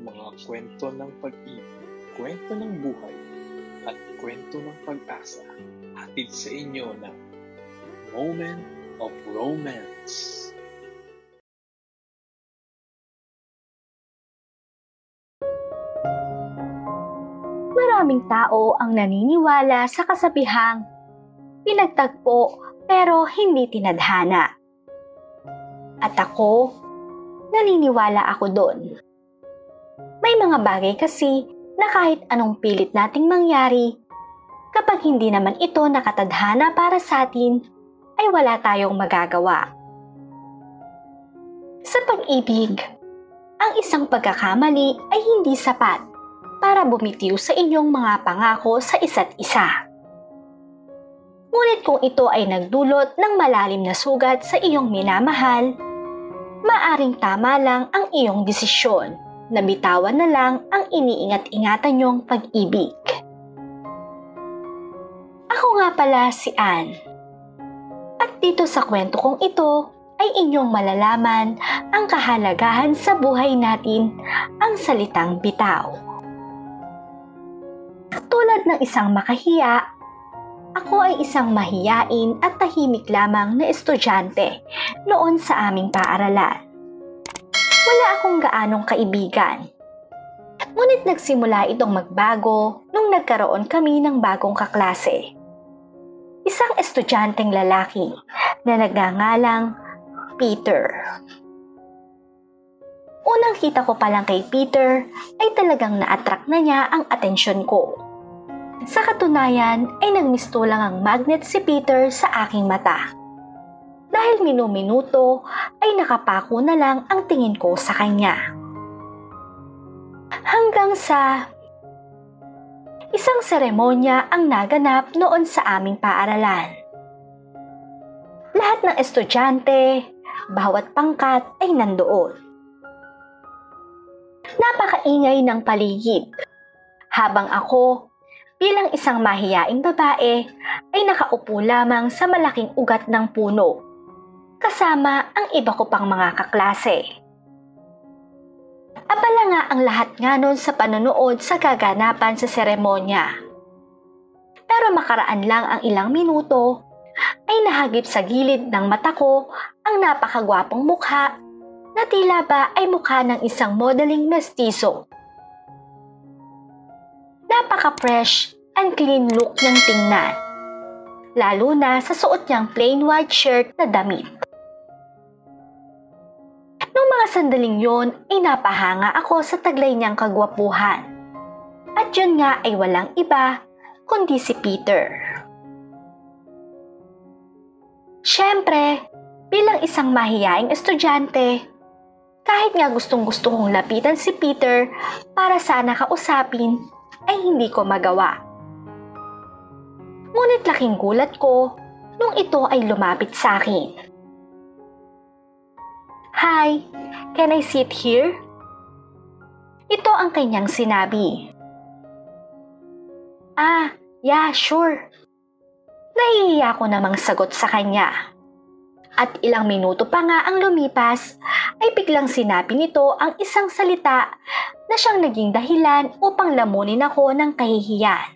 mga kwento ng pag-ibig, kwento ng buhay, at kwento ng pag-asa, hatid sa inyo ng Moment of Romance. Maraming tao ang naniniwala sa kasabihang pinagtagpo pero hindi tinadhana. At ako, naniniwala ako doon. May mga bagay kasi na kahit anong pilit nating mangyari, kapag hindi naman ito nakatadhana para sa atin, ay wala tayong magagawa. Sa pag-ibig, ang isang pagkakamali ay hindi sapat para bumitiw sa inyong mga pangako sa isa't isa. Ngunit kung ito ay nagdulot ng malalim na sugat sa iyong minamahal, maaring tama lang ang iyong desisyon na bitawan na lang ang iniingat-ingatan niyong pag-ibig. Ako nga pala si Anne. At dito sa kwento kong ito ay inyong malalaman ang kahalagahan sa buhay natin ang salitang bitaw. Tulad ng isang makahiya, ako ay isang mahiyain at tahimik lamang na estudyante noon sa aming paaralan. Wala akong gaanong kaibigan. Ngunit nagsimula itong magbago nung nagkaroon kami ng bagong kaklase. Isang estudyanteng lalaki na nagngangalang Peter. Unang kita ko pa lang kay Peter ay talagang na-attract na niya ang atensyon ko. Sa katunayan ay nagmisto lang ang magnet si Peter sa aking mata. Dahil minuminuto ay nakapako na lang ang tingin ko sa kanya. Hanggang sa isang seremonya ang naganap noon sa aming paaralan. Lahat ng estudyante, bawat pangkat ay nandoon. Napakaingay ng paligid. Habang ako, bilang isang mahiyaing babae, ay nakaupo lamang sa malaking ugat ng puno, kasama ang iba ko pang mga kaklase. Abala nga ang lahat nga nun sa panonood sa kaganapan sa seremonya. Pero makaraan lang ang ilang minuto, ay nahagip sa gilid ng mata ko ang napakagwapong mukha na tila ba ay mukha ng isang modeling mestizo. Napaka-fresh and clean look niyang tingnan, lalo na sa suot niyang plain white shirt na damit. Noong mga sandaling yon ay napahanga ako sa taglay niyang kagwapuhan. At yun nga ay walang iba kundi si Peter. Siyempre, bilang isang mahiyaing estudyante, kahit nga gustong-gusto kong lapitan si Peter para sana kausapin, ay hindi ko magawa. Ngunit laking gulat ko nung ito ay lumapit sa akin. "Hi, can I sit here?" Ito ang kanyang sinabi. Yeah, sure." Nahihiya ko namang sagot sa kanya. At ilang minuto pa nga ang lumipas, ay biglang sinabi nito ang isang salita na siyang naging dahilan upang lamunin ako ng kahihiyan.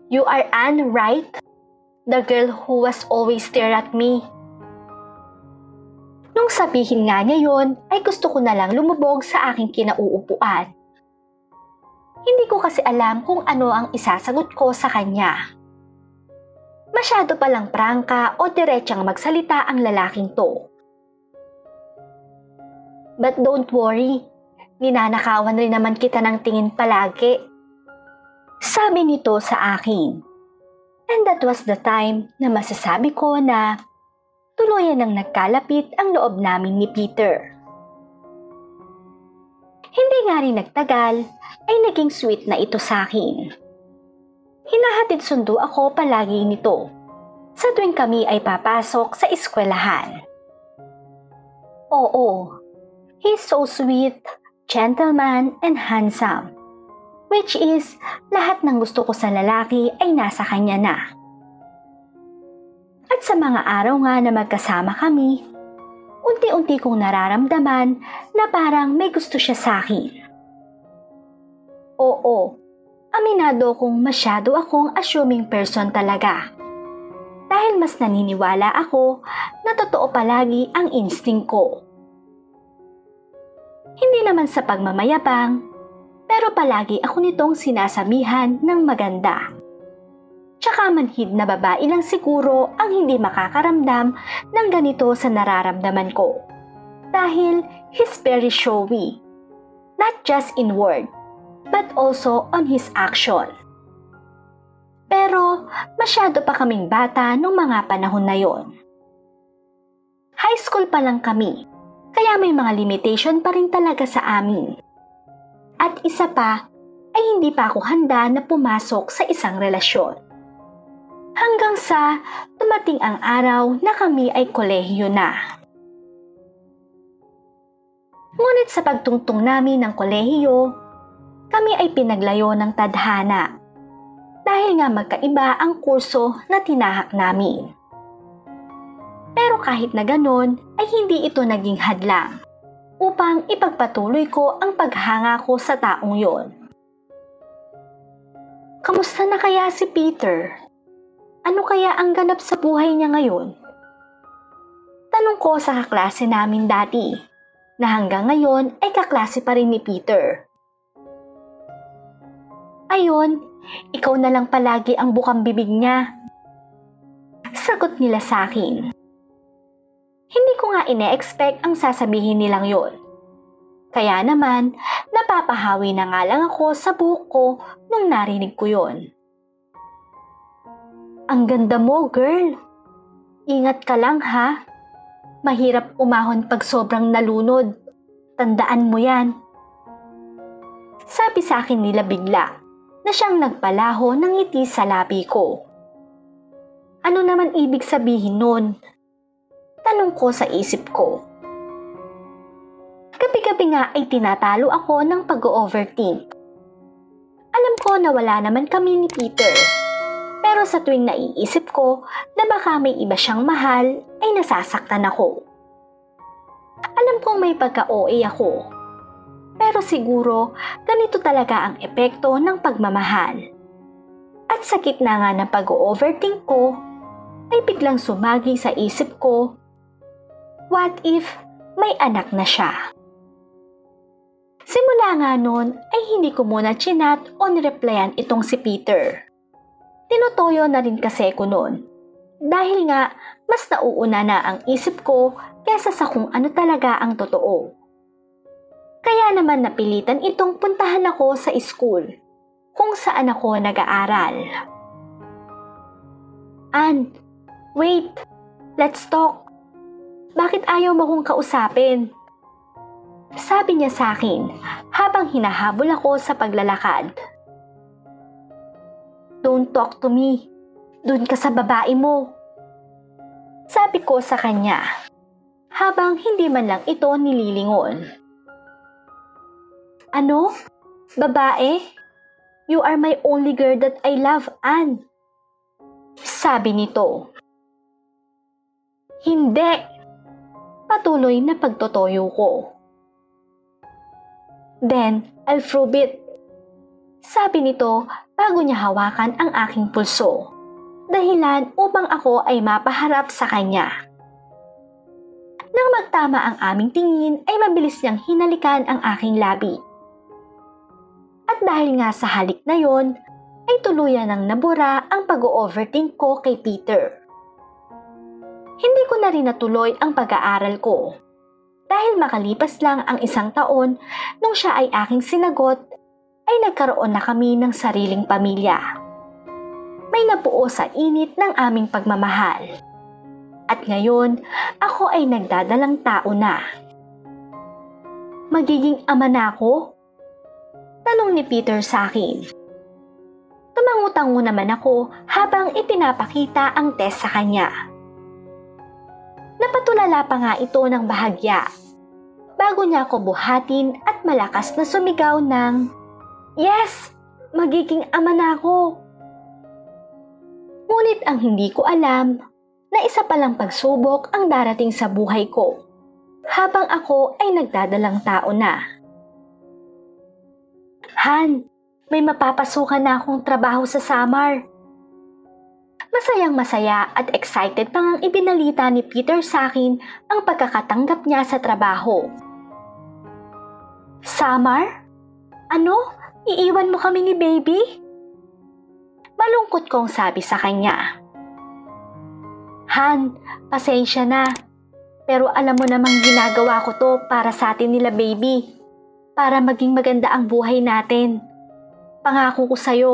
"You are Anne, right? The girl who was always stare at me." Nung sabihin nga niya yon, ay gusto ko na lang lumubog sa aking kinauupuan. Hindi ko kasi alam kung ano ang isasagot ko sa kanya. Masyado palang prangka o diretsang magsalita ang lalaking to. "But don't worry, ninanakawan rin naman kita ng tingin palagi," sabi nito sa akin. And that was the time na masasabi ko na tuluyan nang nagkalapit ang loob namin ni Peter. Hindi nga rin nagtagal ay naging sweet na ito sa akin. Hinahatid sundo ako palagi nito sa tuwing kami ay papasok sa eskwelahan. Oo, he's so sweet, gentleman, and handsome. Which is, lahat ng gusto ko sa lalaki ay nasa kanya na. At sa mga araw nga na magkasama kami, unti-unti kong nararamdaman na parang may gusto siya sa akin. Oo, aminado kong masyado akong assuming person talaga. Dahil mas naniniwala ako na totoo palagi ang instinct ko. Hindi naman sa pagmamayabang, pero palagi ako nitong sinasamihan ng maganda. Tsaka manhid na babae lang siguro ang hindi makakaramdam ng ganito sa nararamdaman ko. Dahil he's very showy. Not just in word, but also on his action. Pero masyado pa kaming bata nung mga panahon na yon. High school pa lang kami, kaya may mga limitation pa rin talaga sa amin. At isa pa, ay hindi pa ako handa na pumasok sa isang relasyon. Hanggang sa dumating ang araw na kami ay kolehiyo na. Ngunit sa pagtungtong namin ng kolehiyo, kami ay pinaglayo ng tadhana dahil nga magkaiba ang kurso na tinahak namin. Pero kahit na ganon ay hindi ito naging hadlang upang ipagpatuloy ko ang paghanga ko sa taong yon. Kamusta na kaya si Peter? Ano kaya ang ganap sa buhay niya ngayon? Tanong ko sa kaklase namin dati, na hanggang ngayon ay kaklase pa rin ni Peter. Ayon, ikaw na lang palagi ang bukang bibig niya. Sagot nila sa akin. Hindi ko nga ine-expect ang sasabihin nilang yon. Kaya naman, napapahawi na nga lang ako sa buhok ko nung narinig ko yon. Ang ganda mo, girl. Ingat ka lang, ha? Mahirap umahon pag sobrang nalunod. Tandaan mo yan. Sabi sa akin nila bigla na siyang nagpalaho ng ngiti sa labi ko. Ano naman ibig sabihin nun? Tanong ko sa isip ko. Gabi-gabi nga ay tinatalo ako ng pag-overthink. Alam ko na wala naman kami ni Peter. Pero sa tuwing naiisip ko na baka may iba siyang mahal, ay nasasaktan ako. Alam kong may pagka-OA ako. Pero siguro, ganito talaga ang epekto ng pagmamahal. At sa gitna nga ng pag-overthink ko, ay biglang sumagi sa isip ko, what if may anak na siya? Simula nga nun, ay hindi ko muna chinat o nireplyan itong si Peter. Tinutoyo na rin kasi ko noon. Dahil nga, mas nauuna na ang isip ko kesa sa kung ano talaga ang totoo. Kaya naman napilitan itong puntahan ako sa school, kung saan ako nag-aaral. Ann, wait, let's talk. Bakit ayaw mo kong kausapin? Sabi niya sa akin habang hinahabol ako sa paglalakad. Don't talk to me. Doon ka sa babae mo. Sabi ko sa kanya, habang hindi man lang ito nililingon. Ano? Babae? You are my only girl that I love, Ann. Sabi nito. Hindi. Patuloy na pagtotoyo ko. Then, I'll prove it. Sabi nito bago niya hawakan ang aking pulso, dahilan upang ako ay mapaharap sa kanya. Nang magtama ang aming tingin ay mabilis niyang hinalikan ang aking labi. At dahil nga sa halik na yon, ay tuluyan ng nabura ang pag-overthink ko kay Peter. Hindi ko na rin natuloy ang pag-aaral ko. Dahil makalipas lang ang 1 taon nung siya ay aking sinagot, ay nagkaroon na kami ng sariling pamilya. May nabuo sa init ng aming pagmamahal. At ngayon, ako ay nagdadalang tao na. Magiging ama na ako? Tanong ni Peter sa akin. Tumangutango naman ako habang ipinapakita ang test sa kanya. Napatulala pa nga ito ng bahagya bago niya ako buhatin at malakas na sumigaw ng, "Yes! Magiging ama na ako!" Ngunit ang hindi ko alam na isa palang pagsubok ang darating sa buhay ko habang ako ay nagdadalang tao na. Han, may mapapasukan na akong trabaho sa Samar. Masayang masaya at excited pang ang ibinalita ni Peter sa akin ang pagkakatanggap niya sa trabaho. Samar? Ano? Iiwan mo kami ni baby? Malungkot kong sabi sa kanya. Han, pasensya na. Pero alam mo namang ginagawa ko to para sa atin nila baby. Para maging maganda ang buhay natin. Pangako ko sa'yo,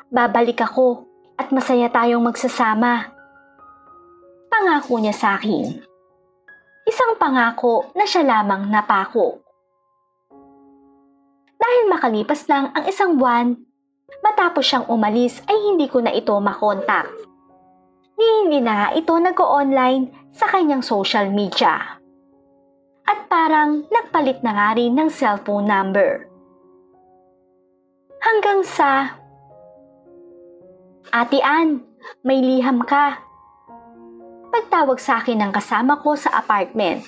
babalik ako at masaya tayong magsasama. Pangako niya sa akin. Isang pangako na siya lamang napako. Dahil makalipas lang ang isang buwan, matapos siyang umalis ay hindi ko na ito makontak. Hindi na nga ito nag-online sa kanyang social media. At parang nagpalit na nga rin ng cellphone number. Hanggang sa, Ate Ann, may liham ka. Pagtawag sa akin ng kasama ko sa apartment,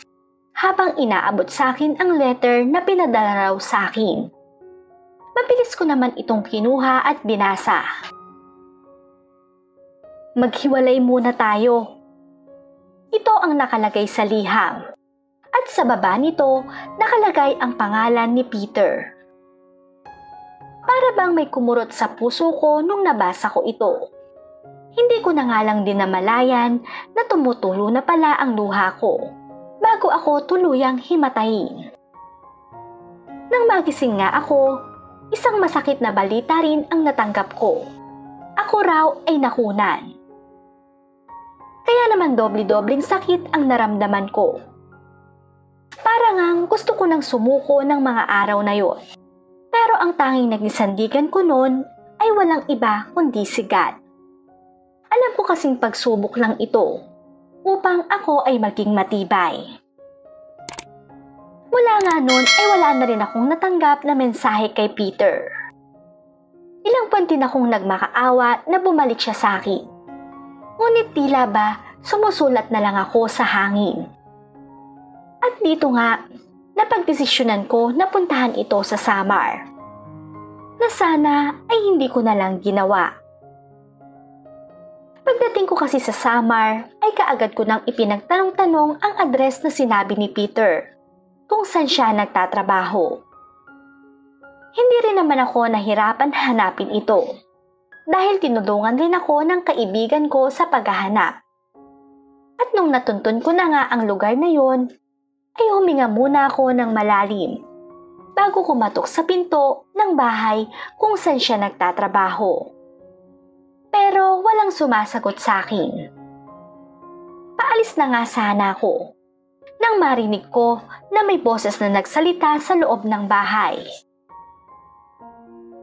habang inaabot sa akin ang letter na pinadala raw sa akin. Mabilis ko naman itong kinuha at binasa. Maghiwalay muna tayo. Ito ang nakalagay sa liham. At sa baba nito, nakalagay ang pangalan ni Peter. Para bang may kumurot sa puso ko nung nabasa ko ito. Hindi ko na nga lang din namalayan na tumutulo na pala ang luha ko bago ako tuluyang himatayin. Nang magising nga ako, isang masakit na balita rin ang natanggap ko. Ako raw ay nakunan. Kaya naman doble-dobleng sakit ang naramdaman ko. Parang ngang gusto ko nang sumuko ng mga araw na yon. Pero ang tanging nagnisandigan ko noon ay walang iba kundi si God. Alam ko kasing pagsubok lang ito upang ako ay maging matibay. Mula nga noon ay wala na rin akong natanggap na mensahe kay Peter. Ilang buwan din akong nagmakaawa na bumalik siya sa akin. Ngunit tila ba sumusulat na lang ako sa hangin. At dito nga, napagdesisyonan ko na puntahan ito sa Samar. Na sana ay hindi ko na lang ginawa. Pagdating ko kasi sa Samar, ay kaagad ko nang ipinagtanong-tanong ang address na sinabi ni Peter kung saan siya nagtatrabaho. Hindi rin naman ako nahirapan hanapin ito dahil tinulungan rin ako ng kaibigan ko sa paghahanap. At nung natuntun ko na nga ang lugar na yon, ay huminga muna ako ng malalim bago kumatok sa pinto ng bahay kung saan siya nagtatrabaho. Pero walang sumasagot sa akin. Paalis na nga sana ako nang marinig ko na may boses na nagsalita sa loob ng bahay.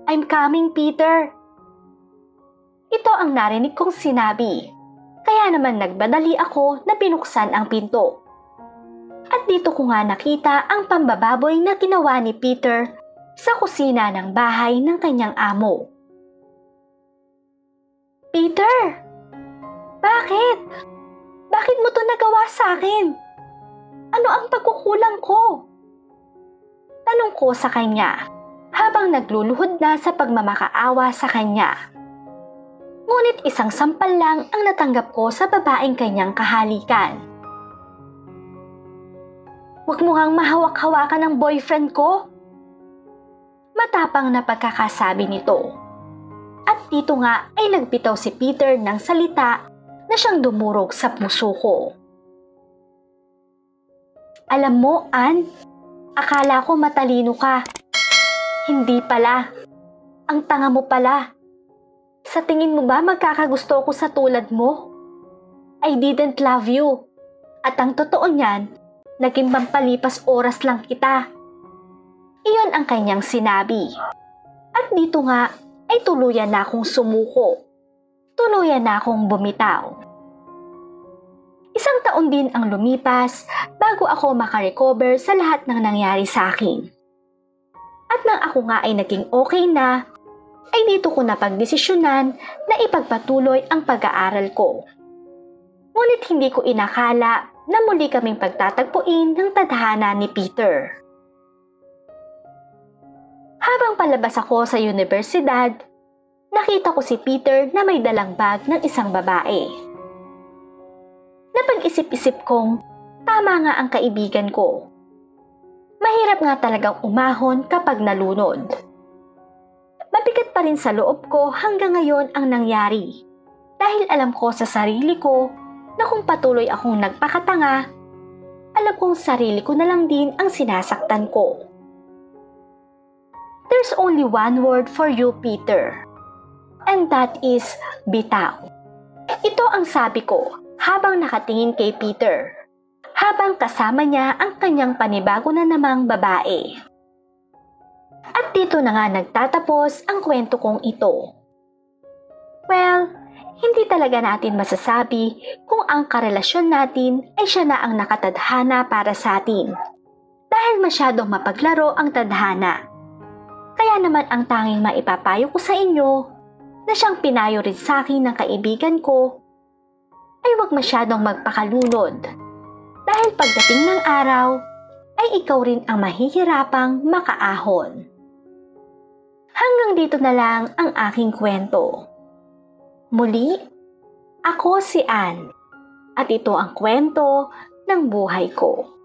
I'm coming, Peter. Ito ang narinig kong sinabi, kaya naman nagbadali ako na binuksan ang pinto. At dito ko nga nakita ang pambababoy na ginawa ni Peter sa kusina ng bahay ng kanyang amo. Peter! Bakit? Bakit mo to nagawa sa akin? Ano ang pagkukulang ko? Tanong ko sa kanya habang nagluluhod na sa pagmamakaawa sa kanya. Ngunit isang sampal lang ang natanggap ko sa babaeng kanyang kahalikan. Huwag mo ngang mahawak-hawakan ng boyfriend ko. Matapang na pagkakasabi nito. At dito nga ay nagbitaw si Peter ng salita na siyang dumurog sa puso ko. Alam mo, Ann, akala ko matalino ka. Hindi pala. Ang tanga mo pala. Sa tingin mo ba magkakagusto ko sa tulad mo? I didn't love you. At ang totoo niyan, naging pampalipas oras lang kita. Iyon ang kanyang sinabi. At dito nga ay tuluyan na akong sumuko. Tuluyan na akong bumitaw. Isang taon din ang lumipas bago ako makarecover sa lahat ng nangyari sa akin. At nang ako nga ay naging okay na, ay dito ko napagdesisyonan na ipagpatuloy ang pag-aaral ko. Ngunit hindi ko inakala na muli kaming pagtatagpuin ng tadhana ni Peter. Habang palabas ako sa universidad, nakita ko si Peter na may dalang bag ng isang babae. Napag-isip-isip kong tama nga ang kaibigan ko. Mahirap nga talagang umahon kapag nalunod. Mabigat pa rin sa loob ko hanggang ngayon ang nangyari dahil alam ko sa sarili ko na kung patuloy akong nagpakatanga, alam kong sarili ko na lang din ang sinasaktan ko. There's only one word for you, Peter. And that is bitaw. Ito ang sabi ko habang nakatingin kay Peter, habang kasama niya ang kanyang panibago na namang babae. At dito na nga nagtatapos ang kwento kong ito. Well, hindi talaga natin masasabi kung ang karelasyon natin ay siya na ang nakatadhana para sa atin. Dahil masyadong mapaglaro ang tadhana. Kaya naman ang tanging maipapayo ko sa inyo na siyang pinayo rin sa akin ng kaibigan ko ay huwag masyadong magpakalunod dahil pagdating ng araw ay ikaw rin ang mahihirapang makaahon. Hanggang dito na lang ang aking kwento. Muli, ako si Ann at ito ang kwento ng buhay ko.